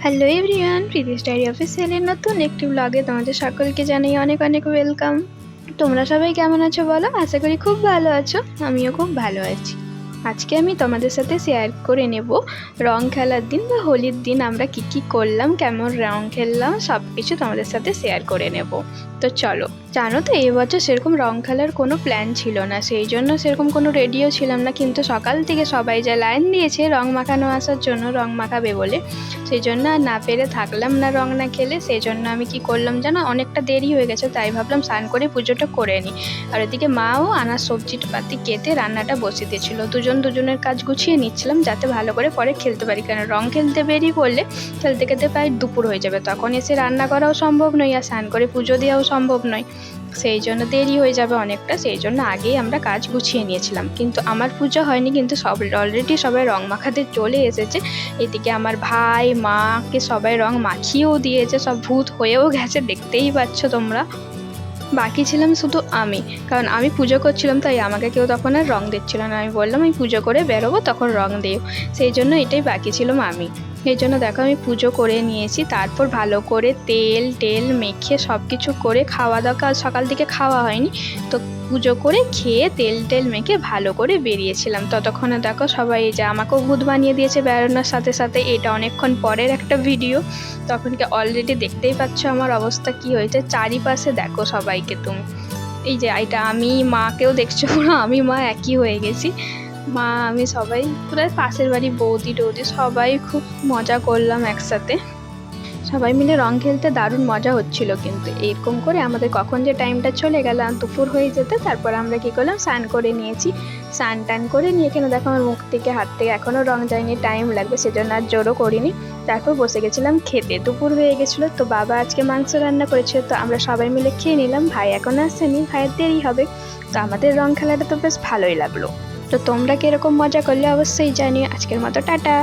Hello everyone, Preeti's diary অফিসিয়ালের নতুন একটি ব্লগে তোমাদের সকলকে জানাই অনেক অনেক ওয়েলকাম। তোমরা সবাই কেমন আছো বলো? আশা করি খুব ভালো আছো। আমিও খুব ভালো আছি। আজকে আমি তোমাদের সাথে শেয়ার করে নেব রং খেলার দিন বা হোলির দিন আমরা কি করলাম, কেমন রং খেললাম, সব কিছু তোমাদের সাথে শেয়ার করে নেব। তো চলো। জানো তো এবছর সেরকম রং খেলার কোনো প্ল্যান ছিল না, সেই জন্য সেরকম কোনো রেডিও ছিলাম না, কিন্তু সকাল থেকে সবাই যা লাইন দিয়েছে রং মাখানো আসার জন্য, রং মাখাবে বলে, সেই জন্য আর না পেরে থাকলাম না রং না খেলে। সেই জন্য আমি কি করলাম জানো, অনেকটা দেরি হয়ে গেছে, তাই ভাবলাম স্নান করে পুজোটা করে নিই। আর ওদিকে মাও আনার সবজিটা পাতি কেটে রান্নাটা বসিয়ে দিয়েছিল। দুজনের কাজ গুছিয়ে নিচ্ছিলাম যাতে ভালো করে পরে খেলতে পারি, কারণ রং খেলতে বেরিয়ে পড়লে খেলতে খেলতে প্রায় দুপুর হয়ে যাবে, তখন এসে রান্না করাও সম্ভব নয় আর স্নান করে পুজো দেওয়াও সম্ভব নয়, সেই জন্য দেরি হয়ে যাবে অনেকটা। সেই জন্য আগেই আমরা কাজ গুছিয়ে নিয়েছিলাম, কিন্তু আমার পুজো হয়নি, কিন্তু অলরেডি সবাই রং মাখাতে চলে এসেছে। এদিকে আমার ভাই মাকে সবাই রং মাখিয়েও দিয়েছে, সব ভূত হয়েও গেছে, দেখতেই পাচ্ছ তোমরা। বাকি ছিলাম শুধু আমি, কারণ আমি পুজো করছিলাম, তাই আমাকে কেউ তখন আর রং দিচ্ছিল না। আমি বললাম আমি পুজো করে বেরোবো, তখন রং দিও, সেই জন্য এটাই বাকি ছিলাম আমি। এই জন্য দেখো আমি পুজো করে নিয়েছি, তারপর ভালো করে তেল মেখে সব কিছু করে খাওয়া দাওয়া, সকাল থেকে খাওয়া হয়নি তো পুজো করে খেয়ে তেল মেখে ভালো করে বেরিয়েছিলাম। ততক্ষণে দেখো সবাই যে আমাকেও ভূত বানিয়ে দিয়েছে বেরোনোর সাথে সাথে। এটা অনেকক্ষণ পরের একটা ভিডিও, তখনকে অলরেডি দেখতেই পাচ্ছ আমার অবস্থা কি হয়েছে। চারিপাশে দেখো সবাইকে তুমি, এই যে এটা আমি মাকেও দেখছো, পুরো আমি মা একই হয়ে গেছি। মা আমি সবাই পুরো পাশের বাড়ি বৌদি টৌদি সবাই খুব মজা করলাম একসাথে, সবাই মিলে রং খেলতে দারুণ মজা হচ্ছিল। কিন্তু এরকম করে আমাদের কখন যে টাইমটা চলে গেল, দুপুর হয়ে যেতে, তারপর আমরা কি করলাম, স্নান করে নিয়েছি। স্নান টান করে নিয়ে এখানে দেখো আমার মুখ থেকে হাত থেকে এখনও রং যায়নি, টাইম লাগবে, সেজন্য আর জোরও করিনি। তারপর বসে গেছিলাম খেতে, দুপুর হয়ে গেছিলো। তো বাবা আজকে মাংস রান্না করেছিল, তো আমরা সবাই মিলে খেয়ে নিলাম। ভাই এখন আসছেনি, ভাইয়ের দেরি হবে। তো আমাদের রং খেলাটা তো বেশ ভালোই লাগলো। তো তোমরা কিরকম মজা করলে অবশ্যই জানিও। আজকের মতো টাটা।